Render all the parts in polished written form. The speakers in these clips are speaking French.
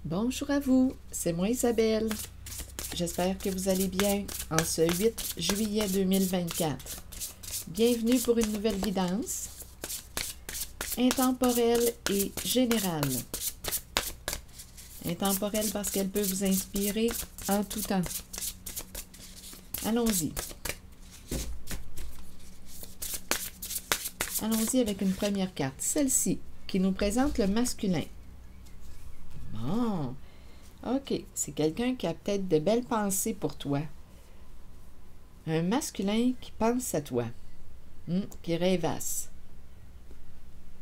Bonjour à vous, c'est moi Isabelle. J'espère que vous allez bien en ce 8 juillet 2024. Bienvenue pour une nouvelle guidance intemporelle et générale. Intemporelle parce qu'elle peut vous inspirer en tout temps. Allons-y. Allons-y avec une première carte, celle-ci, qui nous présente le masculin. Bon, ok, c'est quelqu'un qui a peut-être de belles pensées pour toi. Un masculin qui pense à toi, qui rêvasse.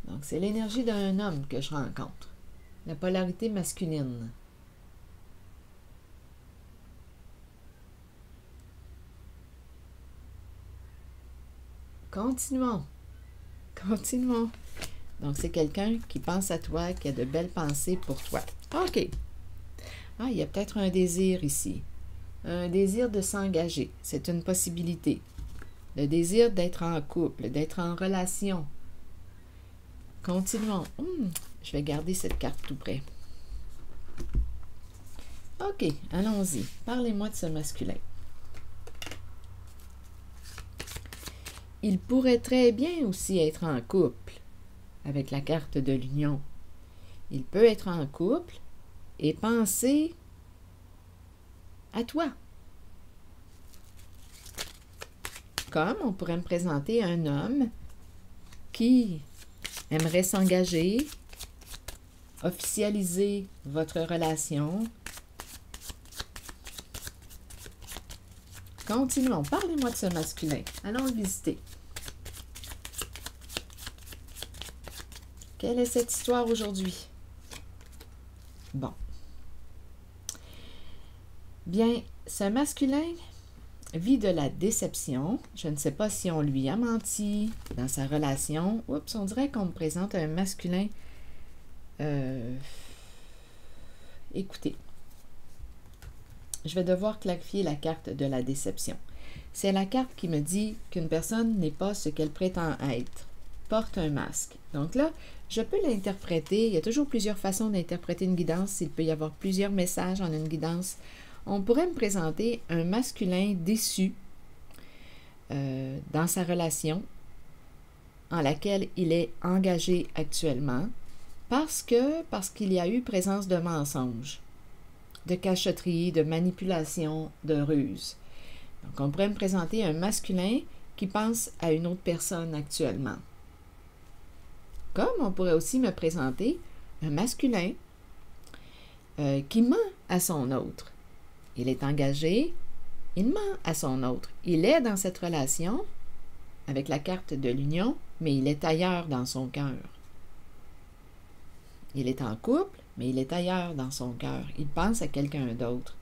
Donc, c'est l'énergie d'un homme que je rencontre. La polarité masculine. Continuons. Continuons. Donc, c'est quelqu'un qui pense à toi, qui a de belles pensées pour toi. OK. Ah, il y a peut-être un désir ici. Un désir de s'engager. C'est une possibilité. Le désir d'être en couple, d'être en relation. Continuons. Je vais garder cette carte tout près. OK, allons-y. Parlez-moi de ce masculin. Il pourrait très bien aussi être en couple, avec la carte de l'union. Il peut être en couple et penser à toi. Comme on pourrait me présenter un homme qui aimerait s'engager, officialiser votre relation. Continuons. Parlez-moi de ce masculin. Allons le visiter. Quelle est cette histoire aujourd'hui? Bon. Bien, ce masculin vit de la déception. Je ne sais pas si on lui a menti dans sa relation. Oups, on dirait qu'on me présente un masculin. Écoutez, je vais devoir clarifier la carte de la déception. C'est la carte qui me dit qu'une personne n'est pas ce qu'elle prétend être, porte un masque. Donc là, je peux l'interpréter. Il y a toujours plusieurs façons d'interpréter une guidance. Il peut y avoir plusieurs messages en une guidance. On pourrait me présenter un masculin déçu dans sa relation en laquelle il est engagé actuellement parce qu'il y a eu présence de mensonges, de cachotterie, de manipulation, de ruse. Donc, on pourrait me présenter un masculin qui pense à une autre personne actuellement. Comme on pourrait aussi me présenter un masculin qui ment à son autre. Il est engagé, il ment à son autre. Il est dans cette relation avec la carte de l'union, mais il est ailleurs dans son cœur. Il est en couple, mais il est ailleurs dans son cœur. Il pense à quelqu'un d'autre.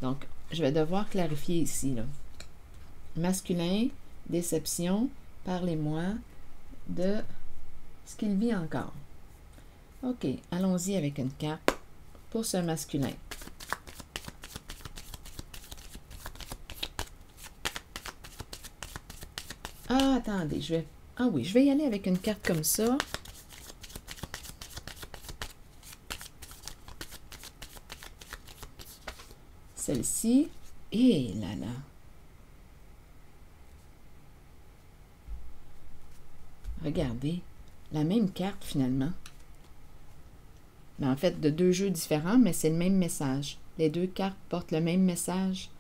Donc, je vais devoir clarifier ici, là. Masculin, déception, parlez-moi de ce qu'il vit encore. OK, allons-y avec une carte pour ce masculin. Ah, attendez, je vais y aller avec une carte comme ça. Celle-ci. Et là là. Regardez, la même carte finalement. Mais en fait, de deux jeux différents, mais c'est le même message. Les deux cartes portent le même message.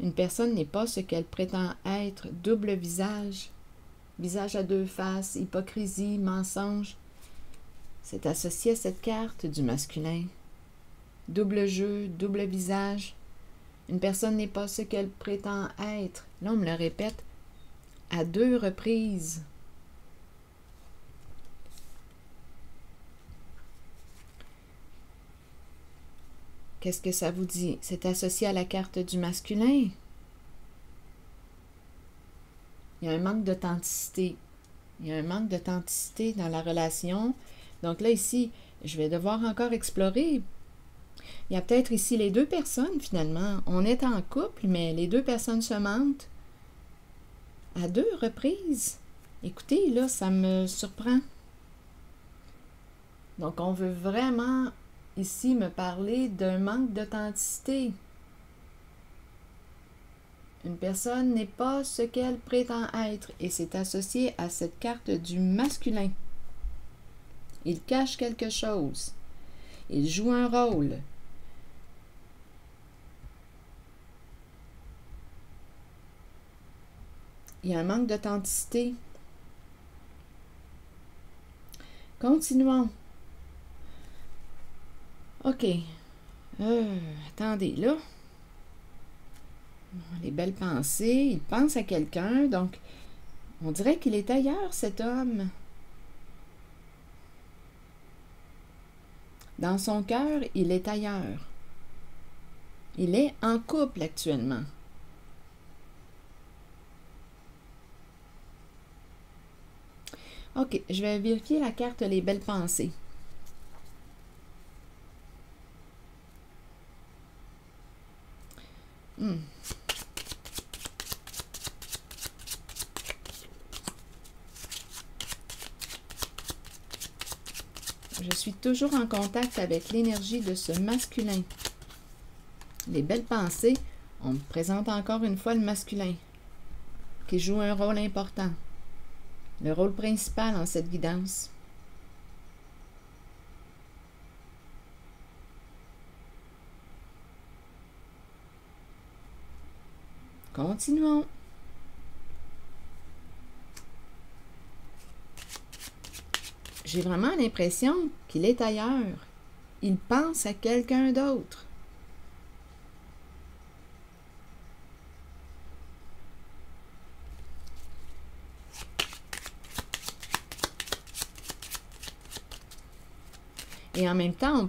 Une personne n'est pas ce qu'elle prétend être. Double visage, visage à deux faces, hypocrisie, mensonge. C'est associé à cette carte du masculin. Double jeu, double visage. Une personne n'est pas ce qu'elle prétend être. Là, on me le répète à deux reprises. Qu'est-ce que ça vous dit? C'est associé à la carte du masculin. Il y a un manque d'authenticité. Il y a un manque d'authenticité dans la relation. Donc là, ici, je vais devoir encore explorer. Il y a peut-être ici les deux personnes, finalement. On est en couple, mais les deux personnes se mentent à deux reprises. Écoutez, là, ça me surprend. Donc, on veut vraiment ici me parler d'un manque d'authenticité. Une personne n'est pas ce qu'elle prétend être et c'est associé à cette carte du masculin. Il cache quelque chose. Il joue un rôle. Il y a un manque d'authenticité. Continuons. OK. Attendez, là. Les belles pensées. Il pense à quelqu'un, donc on dirait qu'il est ailleurs, cet homme. Dans son cœur, il est ailleurs. Il est en couple actuellement. OK, je vais vérifier la carte Les belles pensées. Je suis toujours en contact avec l'énergie de ce masculin. Les belles pensées, on me présente encore une fois le masculin, qui joue un rôle important, le rôle principal en cette guidance. Continuons. J'ai vraiment l'impression qu'il est ailleurs. Il pense à quelqu'un d'autre. Et en même temps, on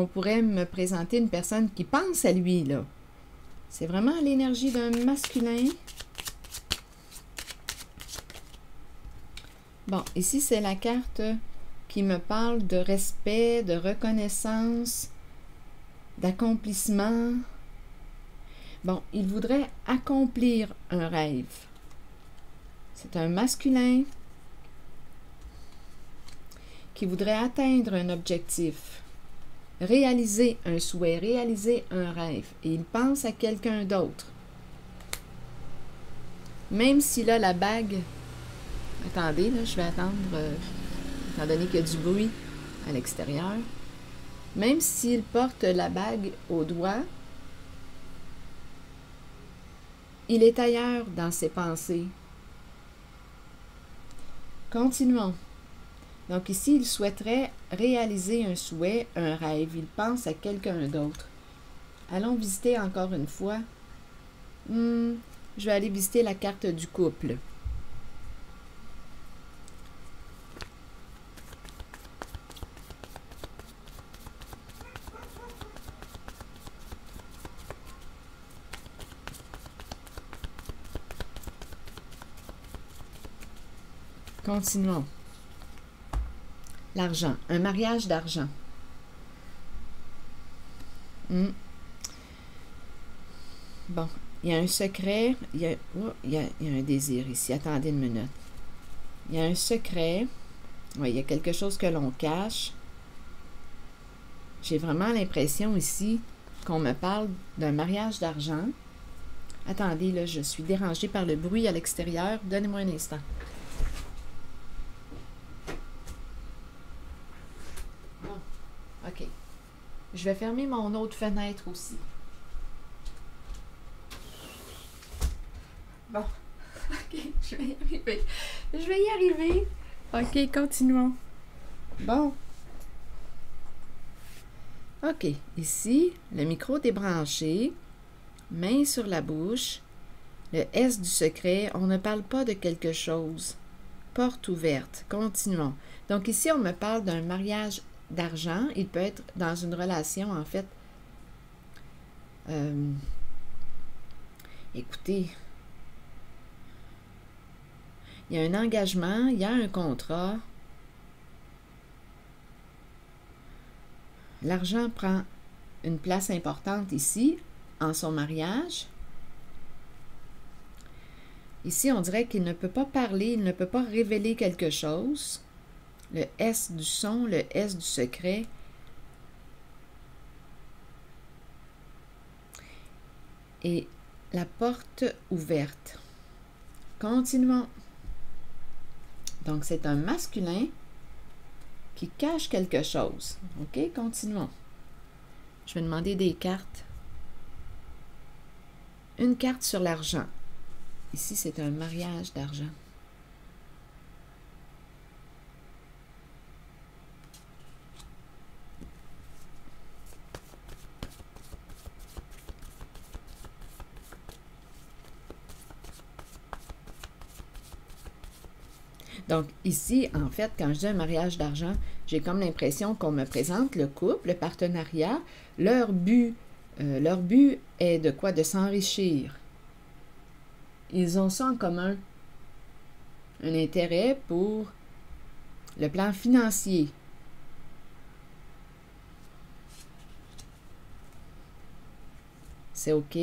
pourrait me présenter une personne qui pense à lui, là. C'est vraiment l'énergie d'un masculin. Bon, ici, c'est la carte qui me parle de respect, de reconnaissance, d'accomplissement. Bon, il voudrait accomplir un rêve. C'est un masculin qui voudrait atteindre un objectif, réaliser un souhait, réaliser un rêve. Et il pense à quelqu'un d'autre. Même s'il a la bague... Attendez, là, je vais attendre, étant donné qu'il y a du bruit à l'extérieur. Même s'il porte la bague au doigt, il est ailleurs dans ses pensées. Continuons. Donc ici, il souhaiterait réaliser un souhait, un rêve. Il pense à quelqu'un d'autre. Allons visiter encore une fois. Je vais aller visiter la carte du couple. Continuons. L'argent. Un mariage d'argent. Bon, il y a un secret. Il y a un désir ici. Attendez une minute. Il y a un secret. Oui, il y a quelque chose que l'on cache. J'ai vraiment l'impression ici qu'on me parle d'un mariage d'argent. Attendez, là, je suis dérangée par le bruit à l'extérieur. Donnez-moi un instant. OK. Je vais fermer mon autre fenêtre aussi. Bon. OK, je vais y arriver. Je vais y arriver. OK, continuons. Bon. OK, ici, le micro débranché, main sur la bouche, le S du secret, on ne parle pas de quelque chose. Porte ouverte, continuons. Donc ici, on me parle d'un mariage d'argent. Il peut être dans une relation, en fait. Écoutez, il y a un engagement, il y a un contrat. L'argent prend une place importante ici, en son mariage. Ici, on dirait qu'il ne peut pas parler, il ne peut pas révéler quelque chose. Le S du son, le S du secret. et la porte ouverte. Continuons. Donc, c'est un masculin qui cache quelque chose. OK, continuons. Je vais demander des cartes. Une carte sur l'argent. Ici, c'est un mariage d'argent. Donc, ici, en fait, quand je dis un mariage d'argent, j'ai comme l'impression qu'on me présente le couple, le partenariat. Leur but est de quoi? De s'enrichir. Ils ont ça en commun. Un intérêt pour le plan financier. C'est OK.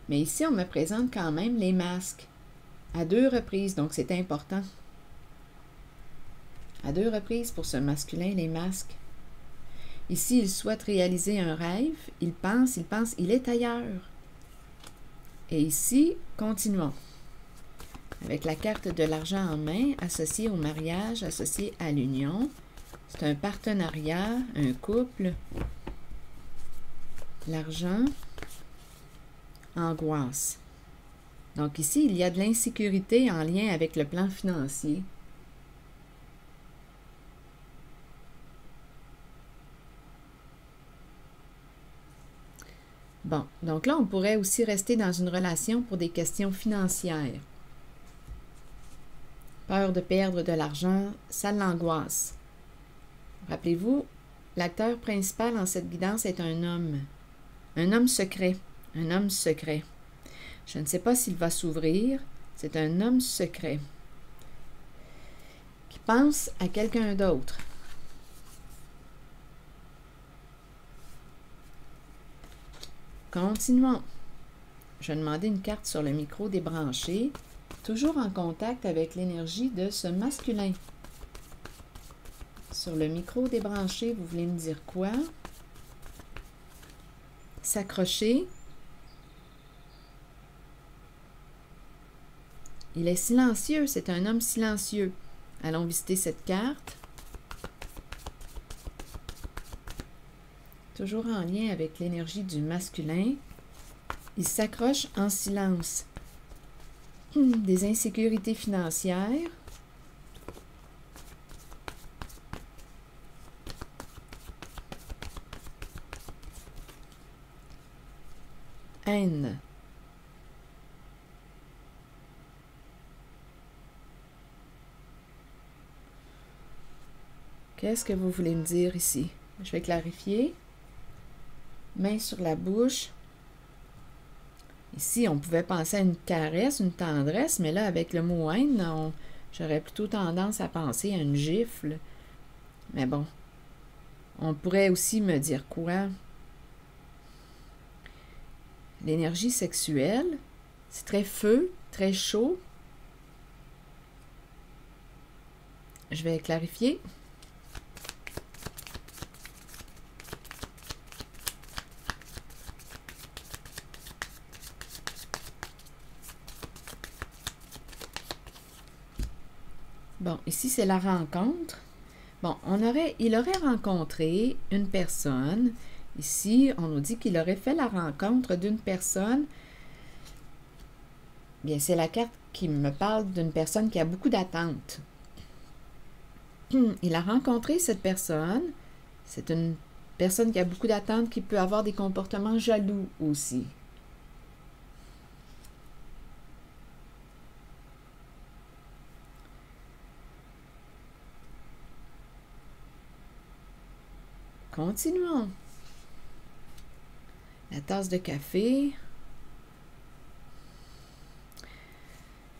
Mais ici, on me présente quand même les masques. À 2 reprises, donc c'est important. À 2 reprises pour ce masculin, les masques. Ici, il souhaite réaliser un rêve. Il pense, il est ailleurs. Et ici, continuons. Avec la carte de l'argent en main, associée au mariage, associée à l'union. C'est un partenariat, un couple. L'argent, angoisse. Donc ici, il y a de l'insécurité en lien avec le plan financier. Bon, donc là, on pourrait aussi rester dans une relation pour des questions financières. Peur de perdre de l'argent, ça l'angoisse. Rappelez-vous, l'acteur principal en cette guidance est un homme secret, un homme secret. Je ne sais pas s'il va s'ouvrir, c'est un homme secret qui pense à quelqu'un d'autre. Continuons. Je vais demander une carte sur le micro débranché, toujours en contact avec l'énergie de ce masculin. Sur le micro débranché, vous voulez me dire quoi? S'accrocher. Il est silencieux, c'est un homme silencieux. Allons visiter cette carte. Toujours en lien avec l'énergie du masculin. Il s'accroche en silence. Des insécurités financières. Haine. Qu'est-ce que vous voulez me dire ici? Je vais clarifier. Main sur la bouche. Ici, on pouvait penser à une caresse, une tendresse, mais là, avec le mot haine, j'aurais plutôt tendance à penser à une gifle. Mais bon, on pourrait aussi me dire quoi? L'énergie sexuelle, c'est très feu, très chaud. Je vais clarifier. Bon, ici, c'est la rencontre. Bon, il aurait rencontré une personne. Ici, on nous dit qu'il aurait fait la rencontre d'une personne. Bien, c'est la carte qui me parle d'une personne qui a beaucoup d'attentes. Il a rencontré cette personne. C'est une personne qui a beaucoup d'attentes, qui peut avoir des comportements jaloux aussi. Continuons. La tasse de café.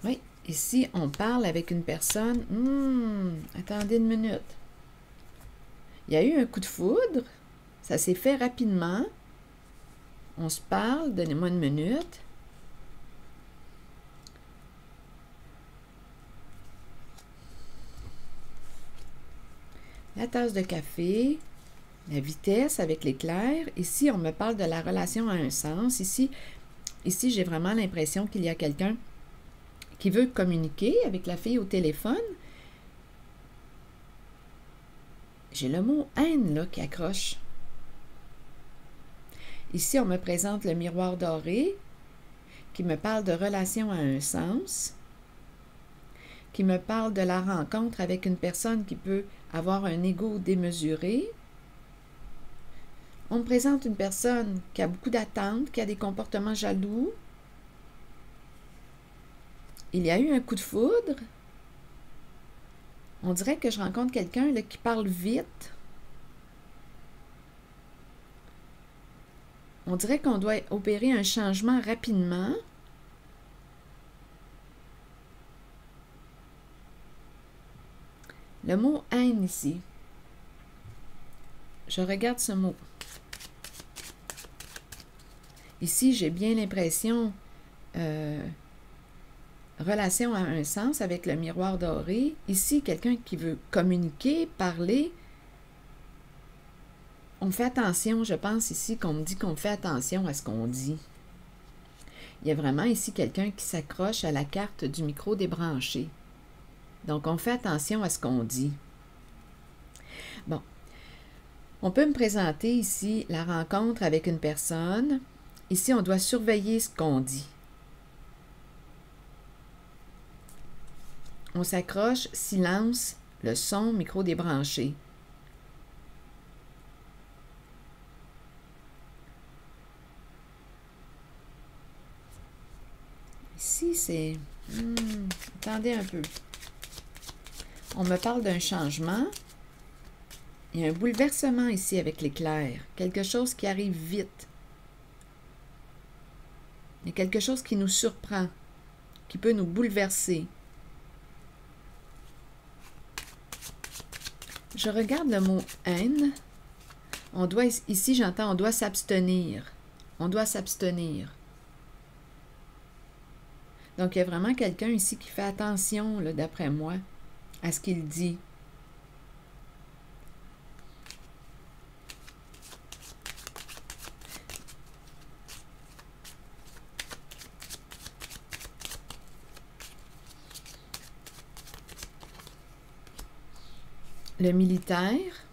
Oui, ici, on parle avec une personne. Attendez une minute. Il y a eu un coup de foudre. Ça s'est fait rapidement. On se parle. Donnez-moi une minute. La tasse de café. La vitesse avec l'éclair. Ici, on me parle de la relation à un sens. Ici j'ai vraiment l'impression qu'il y a quelqu'un qui veut communiquer avec la fille au téléphone. J'ai le mot haine là qui accroche. Ici, on me présente le miroir doré qui me parle de relation à un sens, qui me parle de la rencontre avec une personne qui peut avoir un ego démesuré. On me présente une personne qui a beaucoup d'attentes, qui a des comportements jaloux. Il y a eu un coup de foudre. On dirait que je rencontre quelqu'un qui parle vite. On dirait qu'on doit opérer un changement rapidement. Le mot haine ici. Je regarde ce mot. Ici, j'ai bien l'impression relation à un sens avec le miroir doré. Ici, quelqu'un qui veut communiquer, parler. On fait attention, je pense ici qu'on me dit qu'on fait attention à ce qu'on dit. Il y a vraiment ici quelqu'un qui s'accroche à la carte du micro débranché. Donc, on fait attention à ce qu'on dit. Bon. On peut me présenter ici la rencontre avec une personne. Ici, on doit surveiller ce qu'on dit. On s'accroche, silence, le son, micro débranché. Ici, c'est... attendez un peu. On me parle d'un changement. Il y a un bouleversement ici avec l'éclair. Quelque chose qui arrive vite. Il y a quelque chose qui nous surprend, qui peut nous bouleverser. Je regarde le mot haine. On doit, ici, j'entends, on doit s'abstenir. On doit s'abstenir. Donc, il y a vraiment quelqu'un ici qui fait attention, d'après moi, à ce qu'il dit. Le militaire.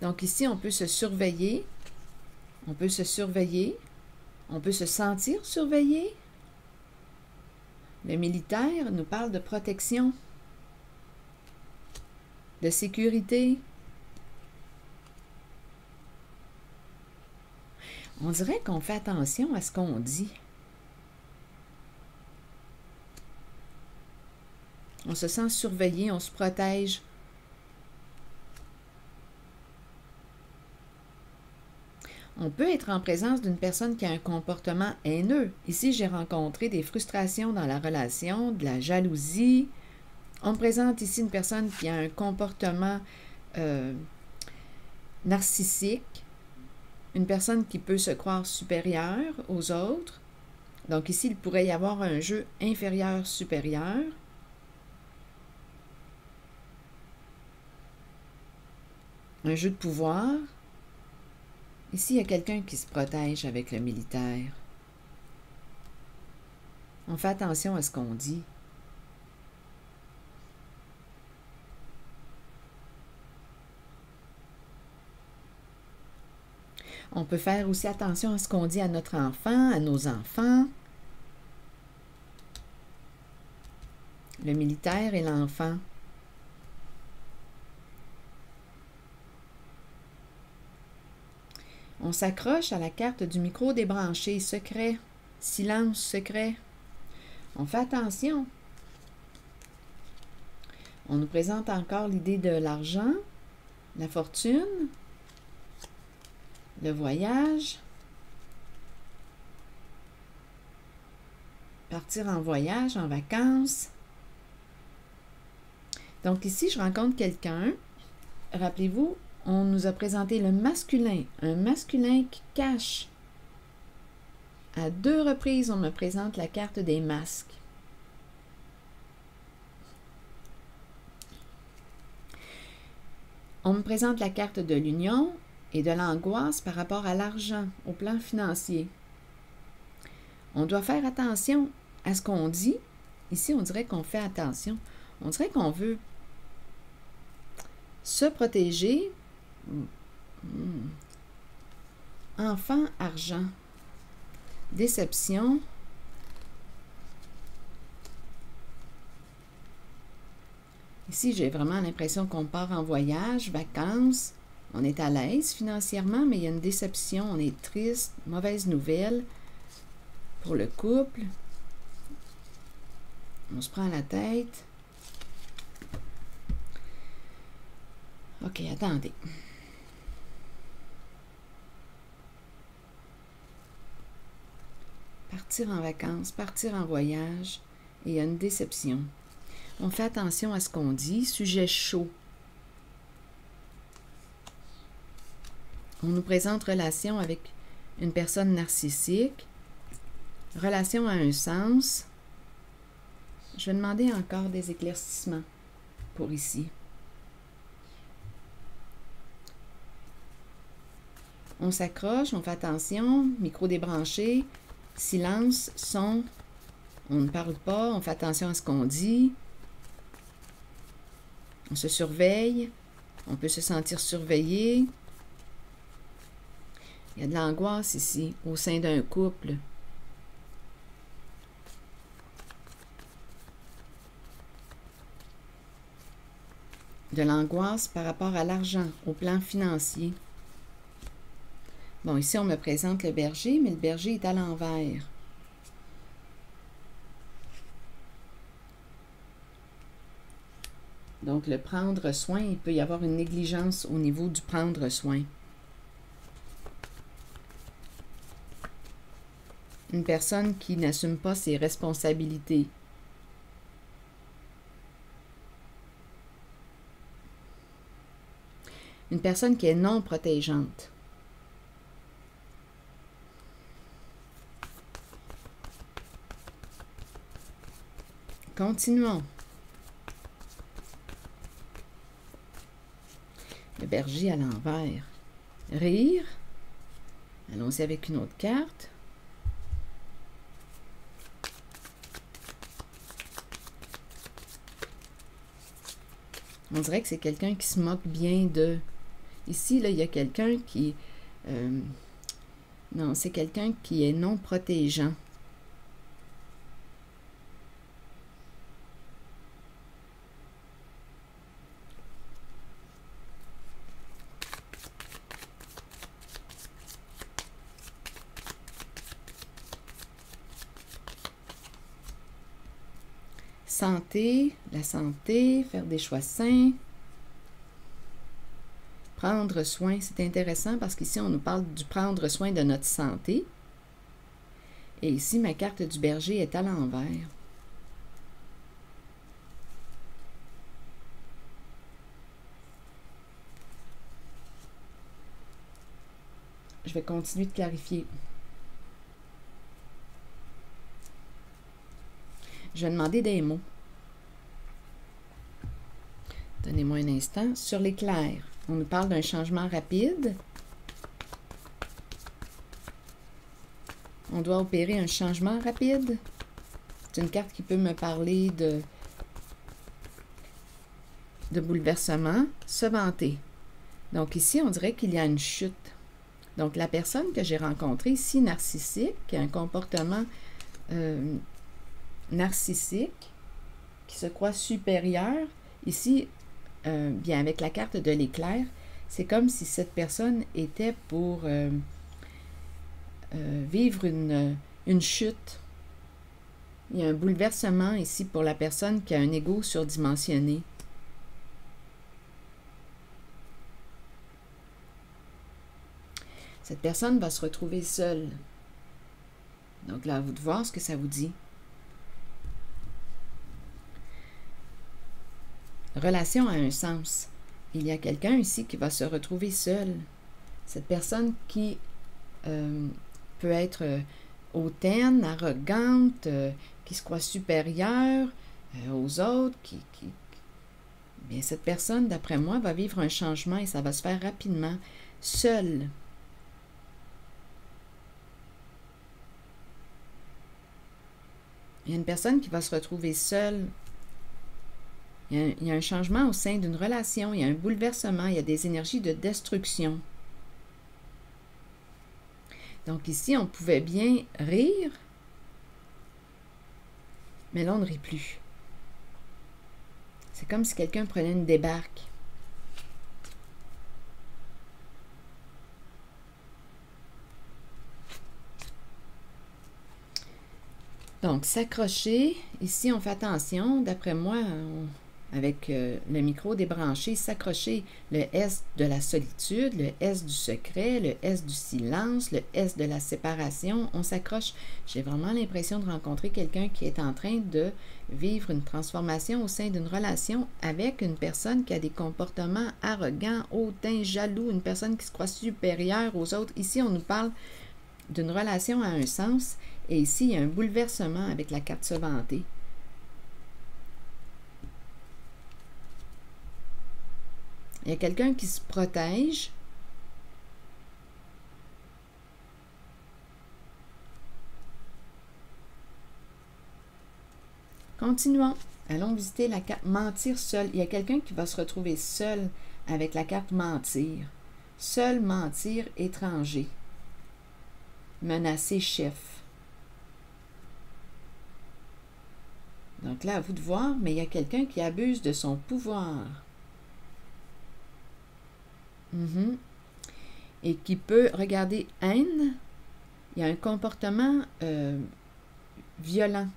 Donc ici, on peut se surveiller. On peut se surveiller. On peut se sentir surveillé. Le militaire nous parle de protection, de sécurité. On dirait qu'on fait attention à ce qu'on dit. On se sent surveillé, on se protège. On peut être en présence d'une personne qui a un comportement haineux. Ici, j'ai rencontré des frustrations dans la relation, de la jalousie. On me présente ici une personne qui a un comportement narcissique, une personne qui peut se croire supérieure aux autres. Donc ici, il pourrait y avoir un jeu inférieur-supérieur. Un jeu de pouvoir. Ici, il y a quelqu'un qui se protège avec le militaire. On fait attention à ce qu'on dit. On peut faire aussi attention à ce qu'on dit à notre enfant, à nos enfants. Le militaire et l'enfant. On s'accroche à la carte du micro débranché, secret, silence, secret. On fait attention. On nous présente encore l'idée de l'argent, la fortune, le voyage, partir en voyage, en vacances. Donc ici, je rencontre quelqu'un. Rappelez-vous, on nous a présenté le masculin, un masculin qui cache. À 2 reprises, on me présente la carte des masques. On me présente la carte de l'union, et de l'angoisse par rapport à l'argent, au plan financier. On doit faire attention à ce qu'on dit. Ici, on dirait qu'on fait attention. On dirait qu'on veut se protéger. Enfant, argent. Déception. Ici, j'ai vraiment l'impression qu'on part en voyage, vacances. On est à l'aise financièrement, mais il y a une déception. On est triste, mauvaise nouvelle pour le couple. On se prend la tête. OK, attendez. Partir en vacances, partir en voyage, et il y a une déception. On fait attention à ce qu'on dit. Sujet chaud. On nous présente relation avec une personne narcissique. Relation à un sens. Je vais demander encore des éclaircissements pour ici. On s'accroche, on fait attention. Micro débranché. Silence, son. On ne parle pas, on fait attention à ce qu'on dit. On se surveille. On peut se sentir surveillé. Il y a de l'angoisse ici, au sein d'un couple. De l'angoisse par rapport à l'argent, au plan financier. Bon, ici, on me présente le berger, mais le berger est à l'envers. Donc, le prendre soin, il peut y avoir une négligence au niveau du prendre soin. Une personne qui n'assume pas ses responsabilités. Une personne qui est non protégeante. Continuons. Le berger à l'envers. Rire. Allons-y avec une autre carte. On dirait que c'est quelqu'un qui se moque bien de... Ici, là, il y a quelqu'un qui... non, c'est quelqu'un qui est non protégeant. Santé, la santé, faire des choix sains. Prendre soin, c'est intéressant parce qu'ici, on nous parle du prendre soin de notre santé. Et ici, ma carte du berger est à l'envers. Je vais continuer de clarifier. Je vais demander des mots. Donnez-moi un instant. Sur l'éclair, on nous parle d'un changement rapide. On doit opérer un changement rapide. C'est une carte qui peut me parler de bouleversement. Se vanter. Donc ici, on dirait qu'il y a une chute. Donc la personne que j'ai rencontrée ici, narcissique, qui a un comportement narcissique, qui se croit supérieur, ici, bien avec la carte de l'éclair, c'est comme si cette personne était pour vivre une chute. Il y a un bouleversement ici pour la personne qui a un ego surdimensionné. Cette personne va se retrouver seule. Donc là, à vous de voir ce que ça vous dit. Relation a un sens. Il y a quelqu'un ici qui va se retrouver seul. Cette personne qui peut être hautaine, arrogante, qui se croit supérieure aux autres, bien, cette personne, d'après moi, va vivre un changement et ça va se faire rapidement. seul. Il y a une personne qui va se retrouver seule. Il y a un changement au sein d'une relation, il y a un bouleversement, il y a des énergies de destruction. Donc ici, on pouvait bien rire, mais là, on ne rit plus. C'est comme si quelqu'un prenait une débarque. Donc, s'accrocher, ici, on fait attention. D'après moi, avec le micro débranché, s'accrocher, le S de la solitude, le S du secret, le S du silence, le S de la séparation. On s'accroche. J'ai vraiment l'impression de rencontrer quelqu'un qui est en train de vivre une transformation au sein d'une relation avec une personne qui a des comportements arrogants, hautains, jaloux, une personne qui se croit supérieure aux autres. Ici, on nous parle d'une relation à un sens, et ici, il y a un bouleversement avec la carte se vanter. Il y a quelqu'un qui se protège. Continuons. Allons visiter la carte mentir seul. Il y a quelqu'un qui va se retrouver seul avec la carte mentir. Seul, mentir, étranger. Menacer chef. Donc là, à vous de voir, mais il y a quelqu'un qui abuse de son pouvoir. Et qui peut regarder haine. Il y a un comportement violent.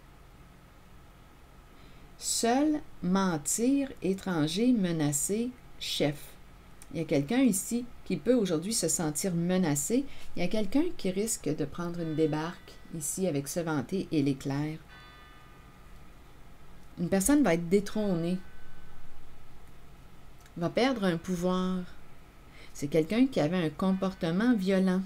Seul, mentir, étranger, menacer, chef. Il y a quelqu'un ici qui peut aujourd'hui se sentir menacé. Il y a quelqu'un qui risque de prendre une débarque ici avec se vanter et l'éclair. Une personne va être détrônée. Va perdre un pouvoir. C'est quelqu'un qui avait un comportement violent.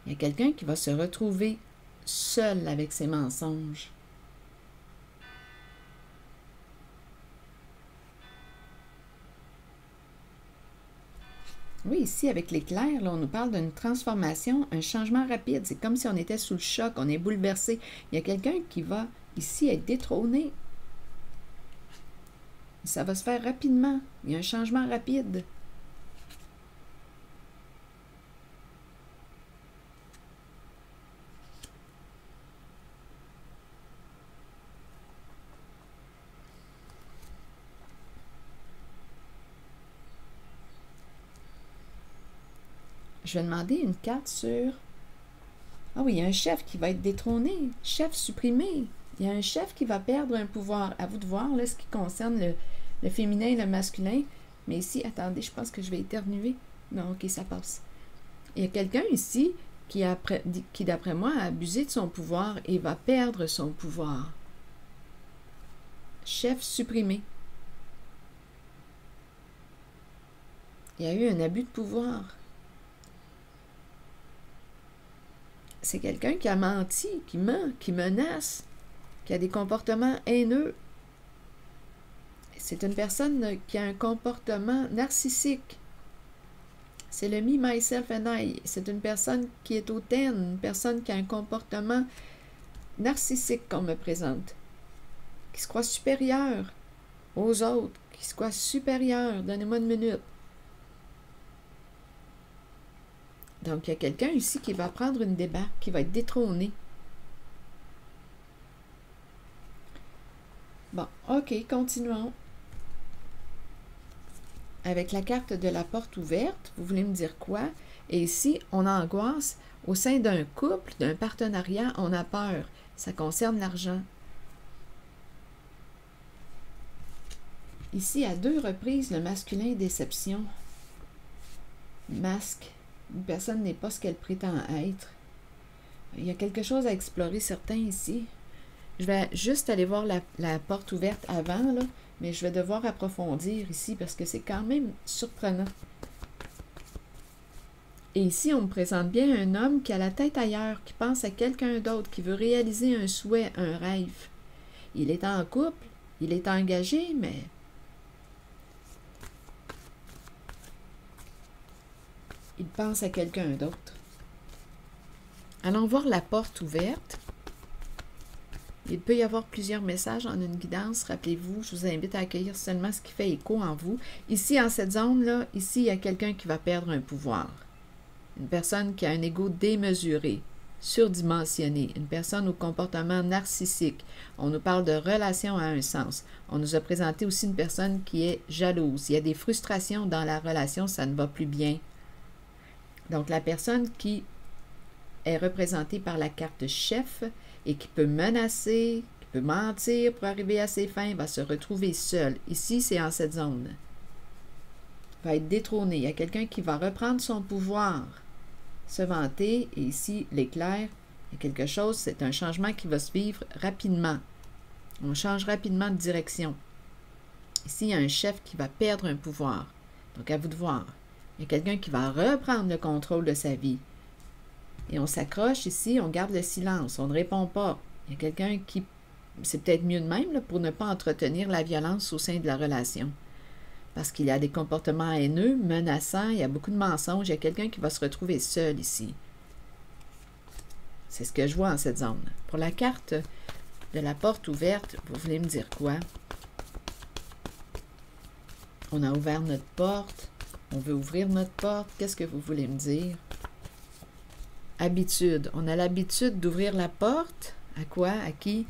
Il y a quelqu'un qui va se retrouver seul avec ses mensonges. Oui, ici, avec l'éclair, là, on nous parle d'une transformation, un changement rapide. C'est comme si on était sous le choc, on est bouleversé. Il y a quelqu'un qui va, ici, être détrôné. Ça va se faire rapidement. Il y a un changement rapide. Je vais demander une carte sur... Ah oui, il y a un chef qui va être détrôné. Chef supprimé. Il y a un chef qui va perdre un pouvoir. À vous de voir, là, ce qui concerne le féminin et le masculin. Mais ici, attendez, je pense que je vais éternuer. Non, ok, ça passe. Il y a quelqu'un ici qui d'après moi, a abusé de son pouvoir et va perdre son pouvoir. Chef supprimé. Il y a eu un abus de pouvoir. C'est quelqu'un qui a menti, qui ment, qui menace, qui a des comportements haineux. C'est une personne qui a un comportement narcissique. C'est le me, myself and I. C'est une personne qui est hautaine, une personne qui a un comportement narcissique qu'on me présente, qui se croit supérieur aux autres, qui se croit supérieur. Donnez-moi une minute. Donc, il y a quelqu'un ici qui va prendre une débarque, qui va être détrôné. Bon, ok, continuons. Avec la carte de la porte ouverte, vous voulez me dire quoi? Et ici, on angoisse. Au sein d'un couple, d'un partenariat, on a peur. Ça concerne l'argent. Ici, à 2 reprises, le masculin déception. Masque. Une personne n'est pas ce qu'elle prétend être. Il y a quelque chose à explorer, certains ici. Je vais juste aller voir la porte ouverte avant, là, mais je vais devoir approfondir ici parce que c'est quand même surprenant. Et ici, on me présente bien un homme qui a la tête ailleurs, qui pense à quelqu'un d'autre, qui veut réaliser un souhait, un rêve. Il est en couple, il est engagé, mais il pense à quelqu'un d'autre. Allons voir la porte ouverte. Il peut y avoir plusieurs messages en une guidance. Rappelez-vous, je vous invite à accueillir seulement ce qui fait écho en vous. Ici, en cette zone-là, ici, il y a quelqu'un qui va perdre un pouvoir. Une personne qui a un ego démesuré, surdimensionné, une personne au comportement narcissique. On nous parle de relation à un sens. On nous a présenté aussi une personne qui est jalouse. Il y a des frustrations dans la relation, ça ne va plus bien. Donc, la personne qui est représentée par la carte chef et qui peut menacer, qui peut mentir pour arriver à ses fins, va se retrouver seule. Ici, c'est en cette zone. Va être détrôné. Il y a quelqu'un qui va reprendre son pouvoir, se vanter, et ici, l'éclair, il y a quelque chose, c'est un changement qui va se vivre rapidement. On change rapidement de direction. Ici, il y a un chef qui va perdre un pouvoir. Donc, à vous de voir. Il y a quelqu'un qui va reprendre le contrôle de sa vie. Et on s'accroche ici, on garde le silence, on ne répond pas. Il y a quelqu'un qui, c'est peut-être mieux de même là, pour ne pas entretenir la violence au sein de la relation. Parce qu'il y a des comportements haineux, menaçants, il y a beaucoup de mensonges, il y a quelqu'un qui va se retrouver seul ici. C'est ce que je vois en cette zone. Pour la carte de la porte ouverte, vous voulez me dire quoi? On a ouvert notre porte, on veut ouvrir notre porte, qu'est-ce que vous voulez me dire? Habitude. On a l'habitude d'ouvrir la porte. À quoi? À qui?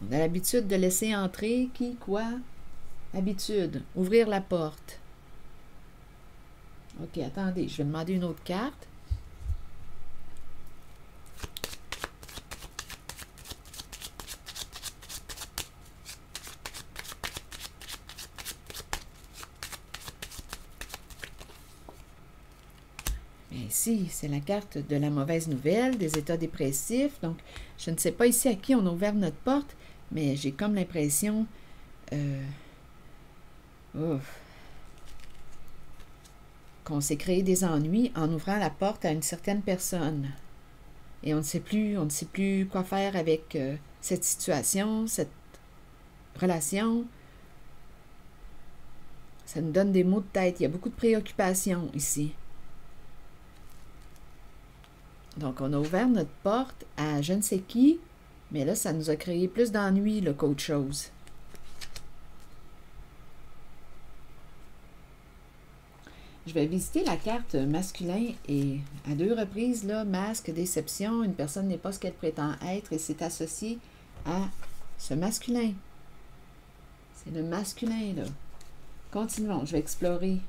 On a l'habitude de laisser entrer. Qui? Quoi? Habitude. Ouvrir la porte. OK, attendez. Je vais demander une autre carte. Ici, c'est la carte de la mauvaise nouvelle, des états dépressifs. Donc, je ne sais pas ici à qui on a ouvert notre porte, mais j'ai comme l'impression qu'on s'est créé des ennuis en ouvrant la porte à une certaine personne. Et on ne sait plus quoi faire avec cette situation, cette relation. Ça nous donne des maux de tête. Il y a beaucoup de préoccupations ici. Donc, on a ouvert notre porte à je ne sais qui, mais là, ça nous a créé plus d'ennuis qu'autre chose. Je vais visiter la carte masculin et à 2 reprises, là, masque, déception, une personne n'est pas ce qu'elle prétend être et c'est associé à ce masculin. C'est le masculin, là. Continuons, je vais explorer.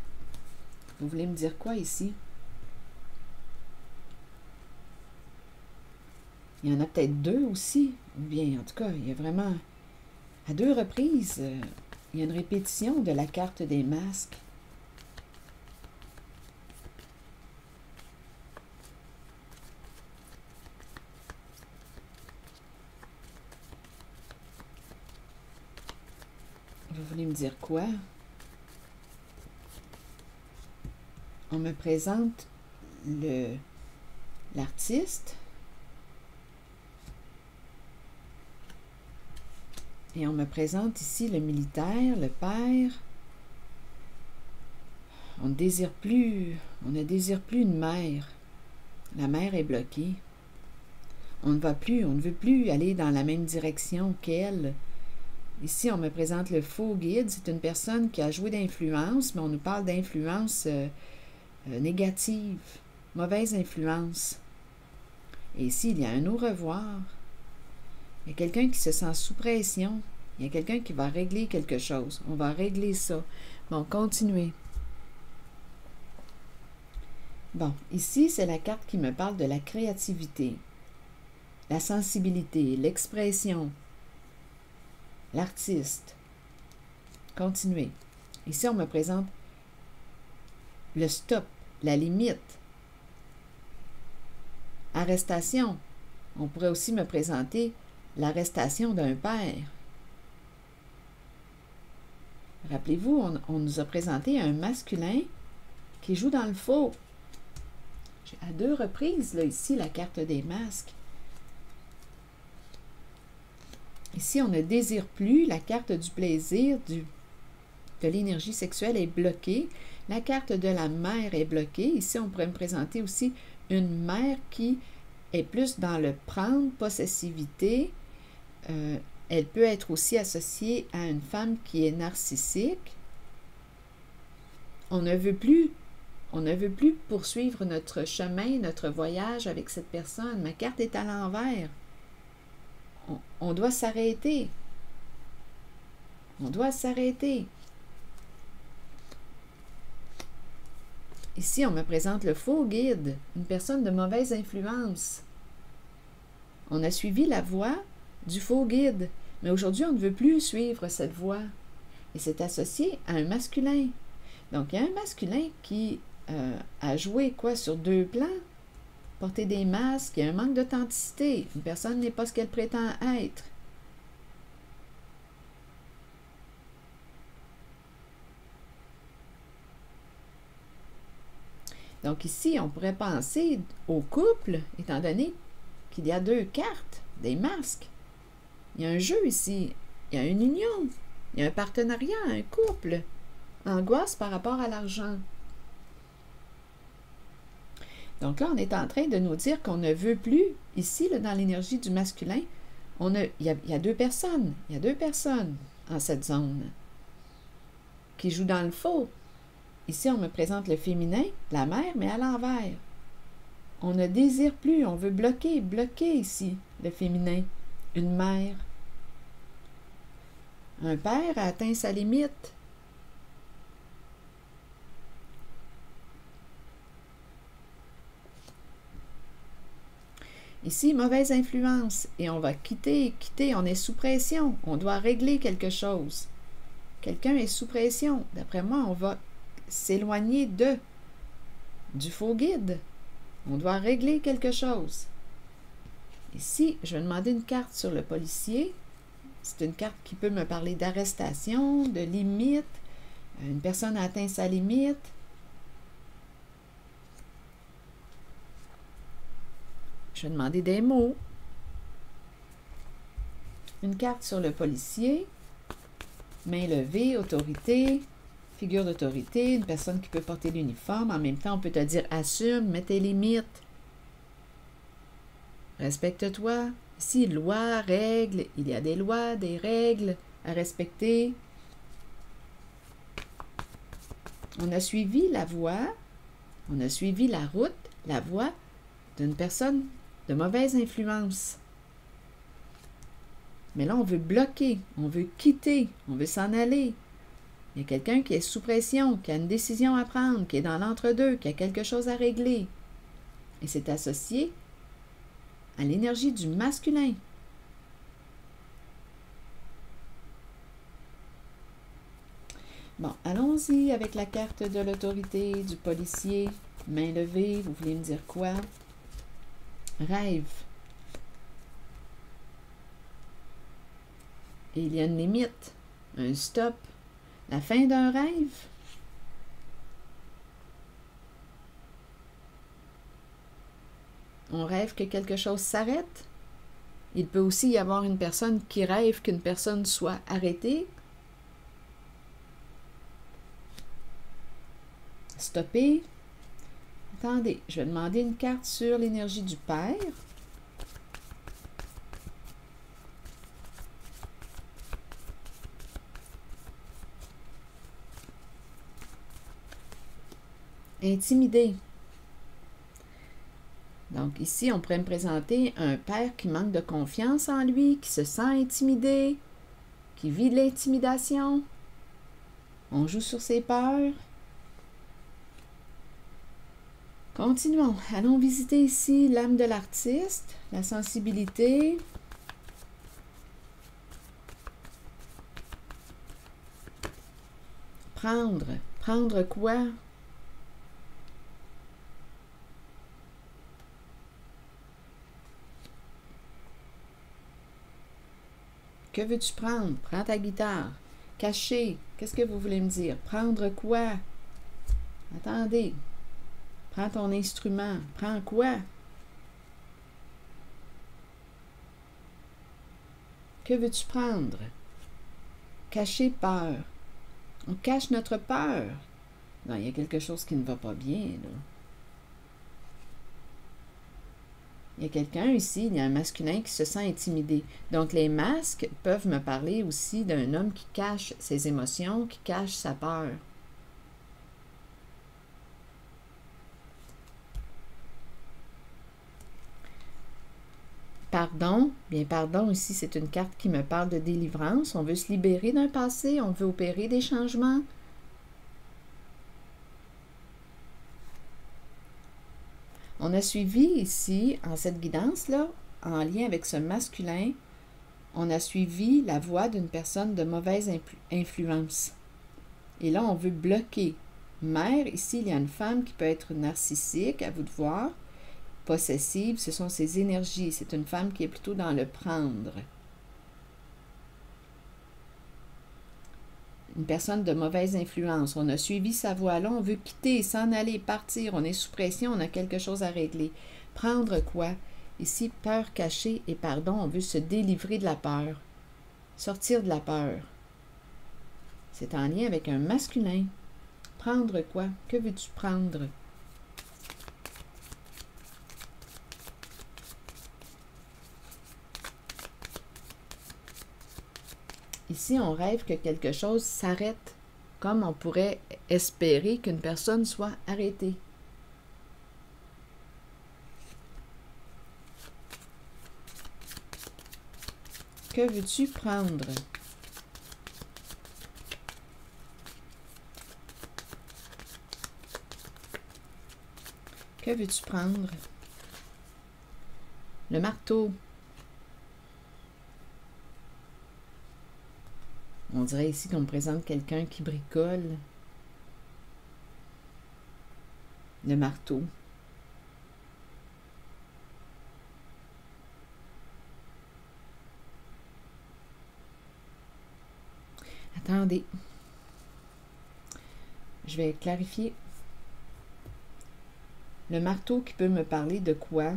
Vous voulez me dire quoi ici? Il y en a peut-être 2 aussi. Ou bien, en tout cas, il y a vraiment... À 2 reprises, il y a une répétition de la carte des masques. Vous voulez me dire quoi? On me présente l'artiste. Et on me présente ici le militaire, le père. On ne désire plus une mère. La mère est bloquée. On ne veut plus aller dans la même direction qu'elle. Ici, on me présente le faux guide. C'est une personne qui a joué d'influence, mais on nous parle d'influence négative, mauvaise influence. Et ici, il y a un au revoir. Il y a quelqu'un qui se sent sous pression. Il y a quelqu'un qui va régler quelque chose. On va régler ça. Bon, continuez. Bon, ici, c'est la carte qui me parle de la créativité, la sensibilité, l'expression, l'artiste. Continuez. Ici, on me présente le stop, la limite. Arrestation. On pourrait aussi me présenter l'arrestation d'un père. Rappelez-vous, on nous a présenté un masculin qui joue dans le faux. À 2 reprises, là, ici, la carte des masques. Ici, on ne désire plus la carte du plaisir, de l'énergie sexuelle est bloquée. La carte de la mère est bloquée. Ici, on pourrait me présenter aussi une mère qui est plus dans le prendre, possessivité. Elle peut être aussi associée à une femme qui est narcissique. On ne veut plus poursuivre notre chemin, notre voyage avec cette personne. Ma carte est à l'envers. On doit s'arrêter. On doit s'arrêter. Ici, on me présente le faux guide, une personne de mauvaise influence. On a suivi la voie du faux guide, mais aujourd'hui, on ne veut plus suivre cette voie. Et c'est associé à un masculin. Donc, il y a un masculin qui a joué quoi sur deux plans? Porter des masques, il y a un manque d'authenticité. Une personne n'est pas ce qu'elle prétend être. Donc ici, on pourrait penser au couple, étant donné qu'il y a deux cartes, des masques. Il y a un jeu ici, il y a une union, il y a un partenariat, un couple. Angoisse par rapport à l'argent. Donc là, on est en train de nous dire qu'on ne veut plus, ici, là, dans l'énergie du masculin, il y a deux personnes. Il y a deux personnes en cette zone qui jouent dans le faux. Ici, on me présente le féminin, la mère, mais à l'envers. On ne désire plus, on veut bloquer ici le féminin. Une mère. Un père a atteint sa limite. Ici, mauvaise influence. Et on va quitter. On est sous pression. On doit régler quelque chose. Quelqu'un est sous pression. D'après moi, on va s'éloigner du faux guide. On doit régler quelque chose. Ici, je vais demander une carte sur le policier. C'est une carte qui peut me parler d'arrestation, de limite. Une personne a atteint sa limite. Je vais demander des mots. Une carte sur le policier. Main levée, autorité. Figure d'autorité, une personne qui peut porter l'uniforme. En même temps, on peut te dire assume, mets tes limites. Respecte-toi. Ici, loi, règles. Il y a des lois, des règles à respecter. On a suivi la voie, on a suivi la route, la voie d'une personne de mauvaise influence. Mais là, on veut bloquer, on veut quitter, on veut s'en aller. Il y a quelqu'un qui est sous pression, qui a une décision à prendre, qui est dans l'entre-deux, qui a quelque chose à régler. Et c'est associé à l'énergie du masculin. Bon, allons-y avec la carte de l'autorité, du policier. Main levée, vous voulez me dire quoi? Rêve. Et il y a une limite, un stop. La fin d'un rêve. On rêve que quelque chose s'arrête. Il peut aussi y avoir une personne qui rêve qu'une personne soit arrêtée. Stopper. Attendez, je vais demander une carte sur l'énergie du père. Intimider. Donc ici, on pourrait me présenter un père qui manque de confiance en lui, qui se sent intimidé, qui vit de l'intimidation. On joue sur ses peurs. Continuons. Allons visiter ici l'âme de l'artiste, la sensibilité. Prendre. Prendre quoi? Que veux-tu prendre? Prends ta guitare. Cacher. Qu'est-ce que vous voulez me dire? Prendre quoi? Attendez. Prends ton instrument. Prends quoi? Que veux-tu prendre? Cacher peur. On cache notre peur. Non, il y a quelque chose qui ne va pas bien, là. Il y a quelqu'un ici, il y a un masculin qui se sent intimidé. Donc, les masques peuvent me parler aussi d'un homme qui cache ses émotions, qui cache sa peur. Pardon, bien pardon, ici c'est une carte qui me parle de délivrance. On veut se libérer d'un passé, on veut opérer des changements. On a suivi ici, en cette guidance-là, en lien avec ce masculin, on a suivi la voie d'une personne de mauvaise influence. Et là, on veut bloquer. Mère, ici, il y a une femme qui peut être narcissique, à vous de voir, possessive, ce sont ses énergies. C'est une femme qui est plutôt dans le prendre. Une personne de mauvaise influence. On a suivi sa voie-là, on veut quitter, s'en aller, partir. On est sous pression, on a quelque chose à régler. Prendre quoi? Ici, peur cachée et pardon, on veut se délivrer de la peur. Sortir de la peur. C'est en lien avec un masculin. Prendre quoi? Que veux-tu prendre? Ici, on rêve que quelque chose s'arrête, comme on pourrait espérer qu'une personne soit arrêtée. Que veux-tu prendre? Que veux-tu prendre? Le marteau. On dirait ici qu'on me présente quelqu'un qui bricole. Le marteau. Attendez. Je vais clarifier. Le marteau qui peut me parler de quoi?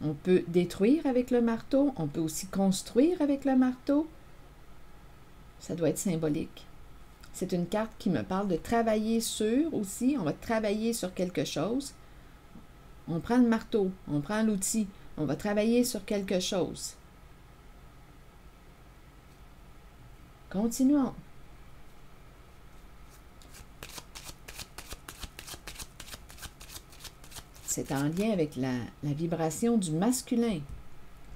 On peut détruire avec le marteau. On peut aussi construire avec le marteau. Ça doit être symbolique. C'est une carte qui me parle de travailler sur aussi. On va travailler sur quelque chose. On prend le marteau, on prend l'outil. On va travailler sur quelque chose. Continuons. C'est en lien avec la vibration du masculin.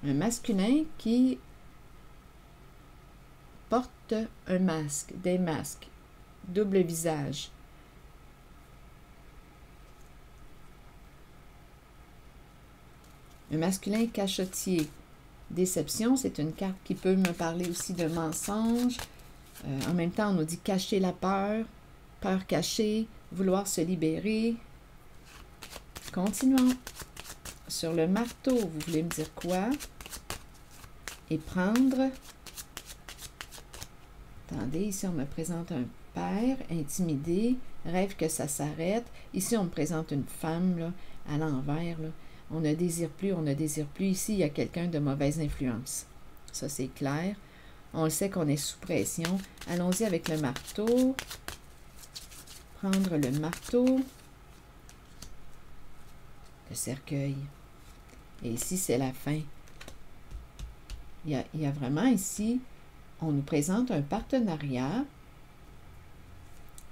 Un masculin qui porte un masque, des masques, double visage. Un masculin cachotier. Déception, c'est une carte qui peut me parler aussi de mensonge. En même temps, on nous dit cacher la peur, peur cachée, vouloir se libérer. Continuons. Sur le marteau, vous voulez me dire quoi? Et prendre. Attendez, ici on me présente un père intimidé, rêve que ça s'arrête. Ici on me présente une femme là, à l'envers. Là. On ne désire plus, on ne désire plus. Ici il y a quelqu'un de mauvaise influence. Ça c'est clair. On le sait qu'on est sous pression. Allons-y avec le marteau. Prendre le marteau. Le cercueil. Et ici c'est la fin. Il y a vraiment ici... On nous présente un partenariat,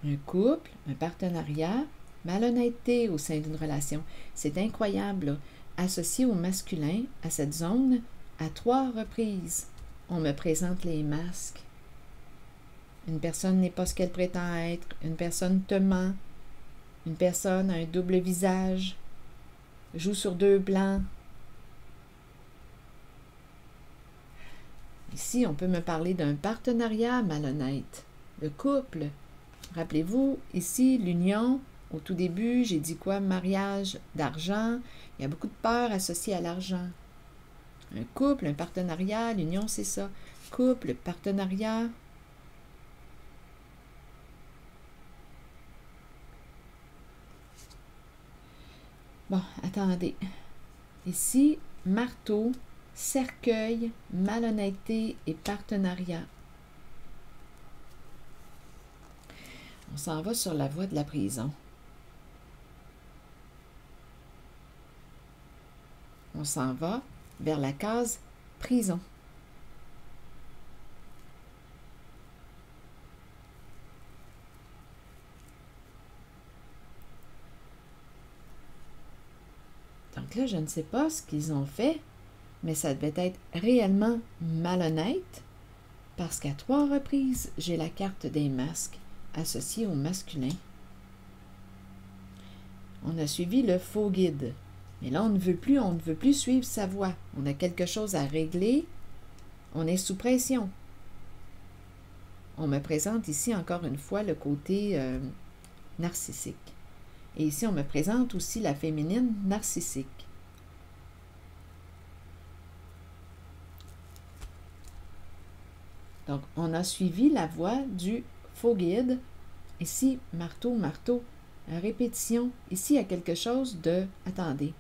un couple, un partenariat, malhonnêteté au sein d'une relation. C'est incroyable, là. Associé au masculin, à cette zone, à 3 reprises, on me présente les masques. Une personne n'est pas ce qu'elle prétend être, une personne te ment, une personne a un double visage, joue sur 2 plans. Ici, on peut me parler d'un partenariat malhonnête. Le couple. Rappelez-vous, ici, l'union, au tout début, j'ai dit quoi? Mariage d'argent. Il y a beaucoup de peur associée à l'argent. Un couple, un partenariat, l'union, c'est ça. Couple, partenariat. Bon, attendez. Ici, marteau, cercueil, malhonnêteté et partenariat. On s'en va sur la voie de la prison. On s'en va vers la case prison. Donc là, je ne sais pas ce qu'ils ont fait, mais ça devait être réellement malhonnête parce qu'à 3 reprises, j'ai la carte des masques associée au masculin. On a suivi le faux guide. Mais là, on ne veut plus suivre sa voie. On a quelque chose à régler. On est sous pression. On me présente ici encore une fois le côté narcissique. Et ici, on me présente aussi la féminine narcissique. Donc, on a suivi la voie du faux guide. Ici, marteau, marteau, répétition. Ici, il y a quelque chose de... Attendez.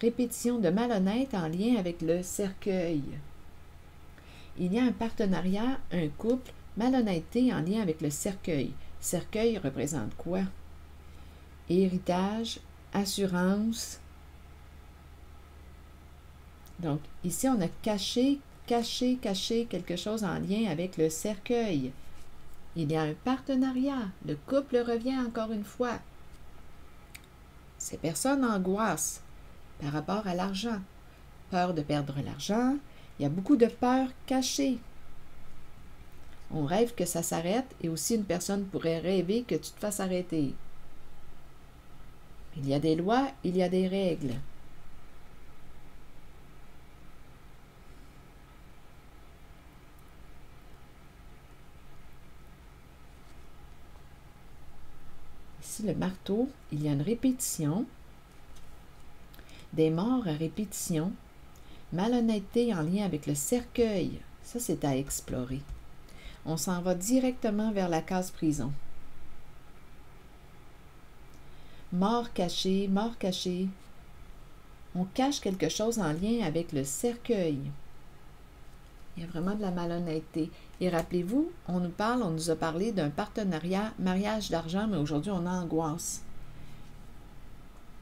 Répétition de malhonnête en lien avec le cercueil. Il y a un partenariat, un couple, malhonnêteté en lien avec le cercueil. Cercueil représente quoi? Héritage, assurance. Donc, ici, on a caché quelque chose en lien avec le cercueil. Il y a un partenariat. Le couple revient encore une fois. Ces personnes angoissent par rapport à l'argent. Peur de perdre l'argent. Il y a beaucoup de peurs cachées. On rêve que ça s'arrête et aussi une personne pourrait rêver que tu te fasses arrêter. Il y a des lois, il y a des règles. Ici, le marteau, il y a une répétition. Des morts à répétition. Malhonnêteté en lien avec le cercueil. Ça, c'est à explorer. On s'en va directement vers la case prison. Mort cachée, mort cachée. On cache quelque chose en lien avec le cercueil. Il y a vraiment de la malhonnêteté. Et rappelez-vous, on nous a parlé d'un partenariat, mariage d'argent, mais aujourd'hui, on angoisse.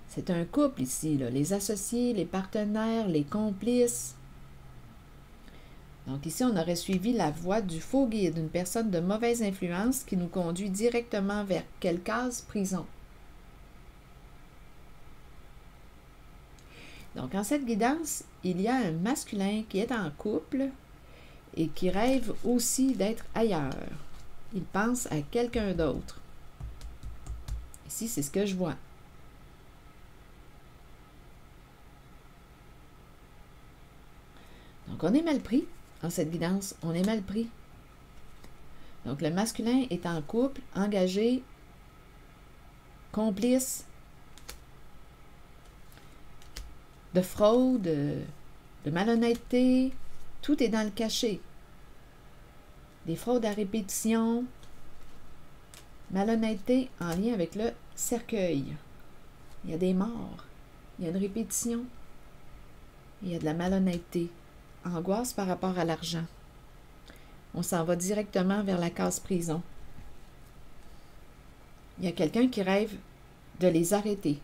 C'est un couple ici, là, les associés, les partenaires, les complices. Donc ici, on aurait suivi la voie du faux guide, une personne de mauvaise influence qui nous conduit directement vers quelle case? Prison. Donc en cette guidance, il y a un masculin qui est en couple et qui rêve aussi d'être ailleurs. Il pense à quelqu'un d'autre. Ici, c'est ce que je vois. Donc, on est mal pris en cette guidance. On est mal pris. Donc, le masculin est en couple, engagé, complice de fraude, de malhonnêteté. Tout est dans le cachet. Des fraudes à répétition, malhonnêteté en lien avec le cercueil. Il y a des morts. Il y a une répétition. Il y a de la malhonnêteté. Angoisse par rapport à l'argent. On s'en va directement vers la case prison. Il y a quelqu'un qui rêve de les arrêter.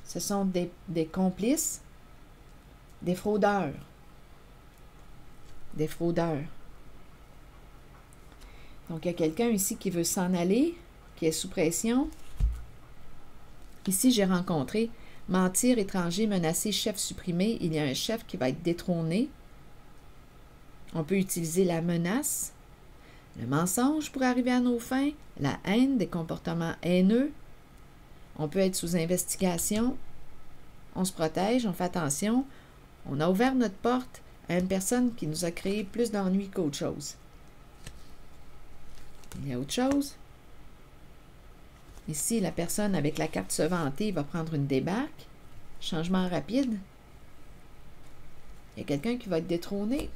Ce sont des complices, des fraudeurs. Des fraudeurs. Donc, il y a quelqu'un ici qui veut s'en aller, qui est sous pression. Ici, j'ai rencontré mentir, étranger, menacer, chef supprimé. Il y a un chef qui va être détrôné. On peut utiliser la menace, le mensonge pour arriver à nos fins, la haine, des comportements haineux. On peut être sous investigation. On se protège, on fait attention. On a ouvert notre porte à une personne qui nous a créé plus d'ennuis qu'autre chose. Il y a autre chose. Ici, la personne avec la carte se vanter va prendre une débarque. Changement rapide. Il y a quelqu'un qui va être détrôné.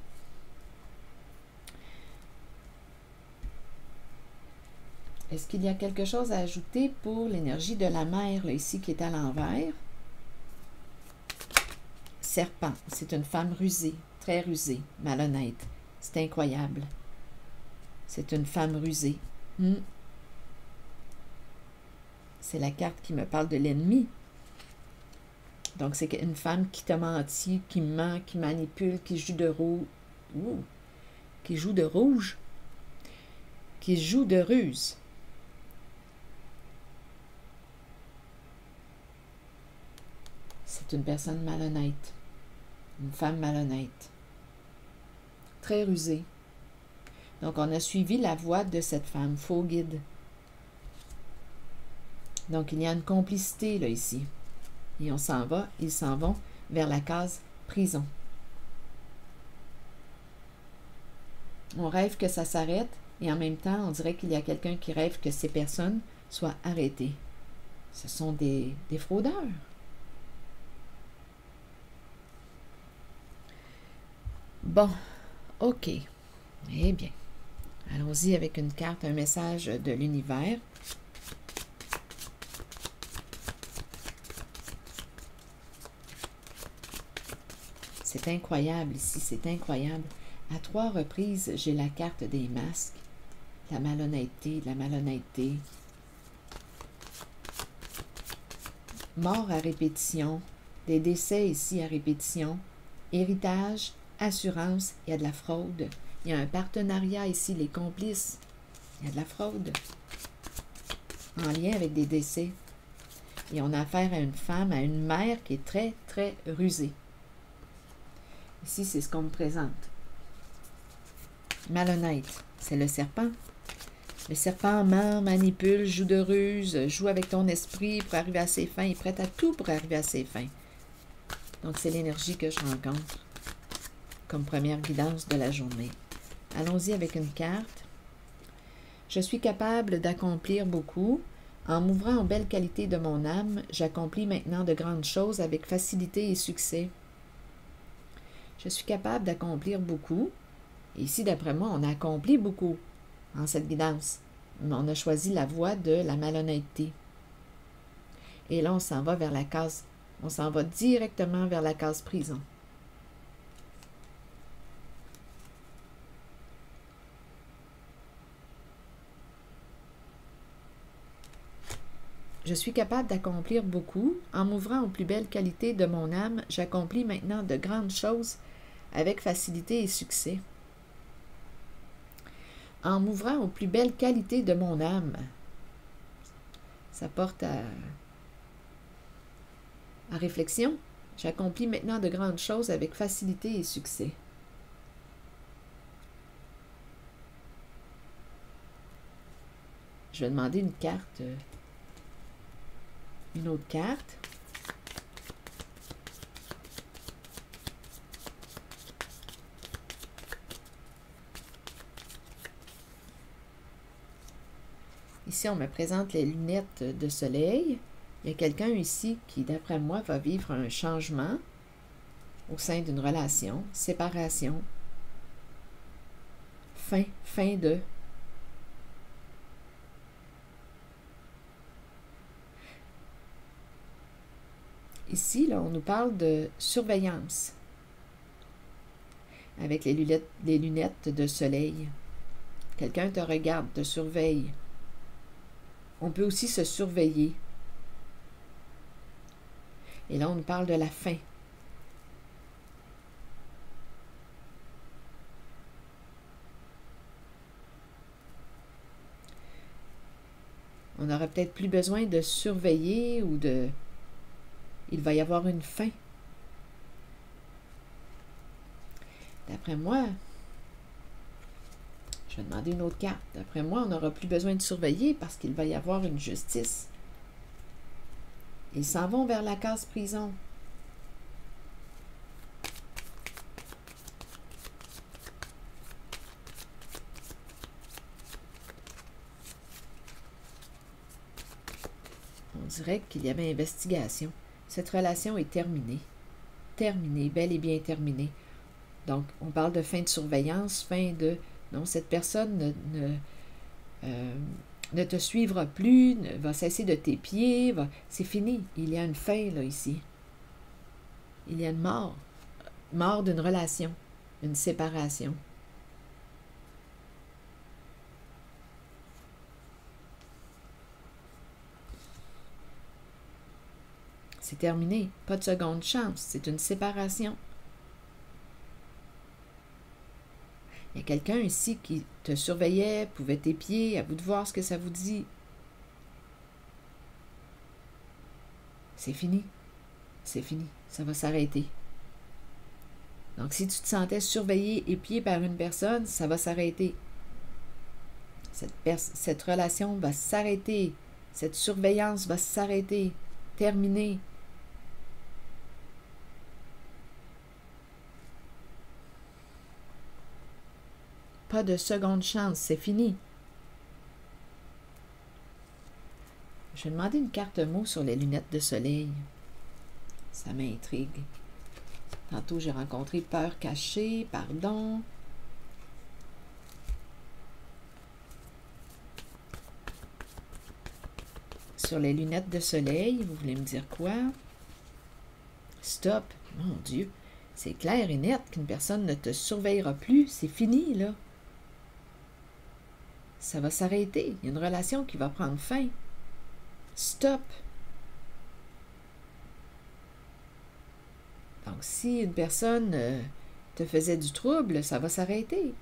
Est-ce qu'il y a quelque chose à ajouter pour l'énergie de la mer, là, ici, qui est à l'envers? Serpent. C'est une femme rusée, très rusée, malhonnête. C'est incroyable. C'est une femme rusée. C'est la carte qui me parle de l'ennemi. Donc, c'est une femme qui t'a menti, qui ment, qui manipule, qui joue de rouge. Qui joue de rouge. Qui joue de ruse. C'est une personne malhonnête. Une femme malhonnête. Très rusée. Donc, on a suivi la voie de cette femme, faux guide. Donc, il y a une complicité, là, ici. Et on s'en va, ils s'en vont vers la case prison. On rêve que ça s'arrête, et en même temps, on dirait qu'il y a quelqu'un qui rêve que ces personnes soient arrêtées. Ce sont des fraudeurs. Bon, ok. Eh bien, allons-y avec une carte, un message de l'univers. C'est incroyable ici, c'est incroyable. À 3 reprises, j'ai la carte des masques. La malhonnêteté, la malhonnêteté. Mort à répétition. Des décès ici à répétition. Héritage, assurance, il y a de la fraude. Il y a un partenariat ici, les complices. Il y a de la fraude. En lien avec des décès. Et on a affaire à une femme, à une mère qui est très, très rusée. Ici, c'est ce qu'on me présente. Malhonnête, c'est le serpent. Le serpent ment, manipule, joue de ruse, joue avec ton esprit pour arriver à ses fins. Il est prêt à tout pour arriver à ses fins. Donc, c'est l'énergie que je rencontre comme première guidance de la journée. Allons-y avec une carte. Je suis capable d'accomplir beaucoup. En m'ouvrant aux belles qualités de mon âme, j'accomplis maintenant de grandes choses avec facilité et succès. Je suis capable d'accomplir beaucoup. Et ici, d'après moi, on a accompli beaucoup en cette guidance. Mais on a choisi la voie de la malhonnêteté. Et là, on s'en va vers la case. On s'en va directement vers la case prison. Je suis capable d'accomplir beaucoup. En m'ouvrant aux plus belles qualités de mon âme, j'accomplis maintenant de grandes choses avec facilité et succès. En m'ouvrant aux plus belles qualités de mon âme, ça porte à réflexion. J'accomplis maintenant de grandes choses avec facilité et succès. Je vais demander une carte, une autre carte. Ici, on me présente les lunettes de soleil. Il y a quelqu'un ici qui, d'après moi, va vivre un changement au sein d'une relation, séparation, fin de. Ici, là, on nous parle de surveillance avec les lunettes de soleil. Quelqu'un te regarde, te surveille. On peut aussi se surveiller. Et là, on nous parle de la fin. On n'aura peut-être plus besoin de surveiller ou de... Il va y avoir une fin. D'après moi, je vais demander une autre carte. D'après moi, on n'aura plus besoin de surveiller parce qu'il va y avoir une justice. Ils s'en vont vers la case prison. On dirait qu'il y avait investigation. Cette relation est terminée. Terminée, bel et bien terminée. Donc, on parle de fin de surveillance, fin de... Non, cette personne ne te suivra plus, va cesser de t'épier, c'est fini. Il y a une fin, là, ici. Il y a une mort. Mort d'une relation, une séparation. C'est terminé. Pas de seconde chance. C'est une séparation. Il y a quelqu'un ici qui te surveillait, pouvait t'épier, à vous de voir ce que ça vous dit. C'est fini. C'est fini. Ça va s'arrêter. Donc, si tu te sentais surveillé, épié par une personne, ça va s'arrêter. Cette relation va s'arrêter. Cette surveillance va s'arrêter. Terminer. Pas de seconde chance. C'est fini. Je vais demander une carte mot sur les lunettes de soleil. Ça m'intrigue. Tantôt, j'ai rencontré peur cachée, pardon. Sur les lunettes de soleil, vous voulez me dire quoi? Stop! Mon Dieu! C'est clair et net qu'une personne ne te surveillera plus. C'est fini, là. Ça va s'arrêter. Il y a une relation qui va prendre fin. Stop! Donc, si une personne te faisait du trouble, ça va s'arrêter.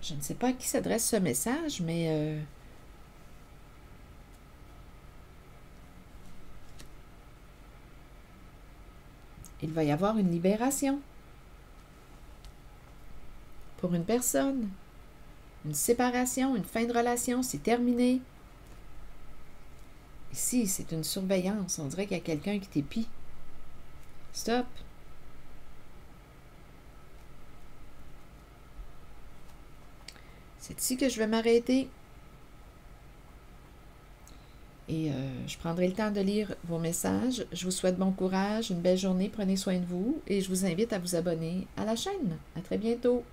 Je ne sais pas à qui s'adresse ce message, mais il va y avoir une libération pour une personne. Une séparation, une fin de relation, c'est terminé. Ici, c'est une surveillance. On dirait qu'il y a quelqu'un qui t'épie. Stop. C'est ici que je vais m'arrêter. Et je prendrai le temps de lire vos messages. Je vous souhaite bon courage, une belle journée, prenez soin de vous et je vous invite à vous abonner à la chaîne. À très bientôt.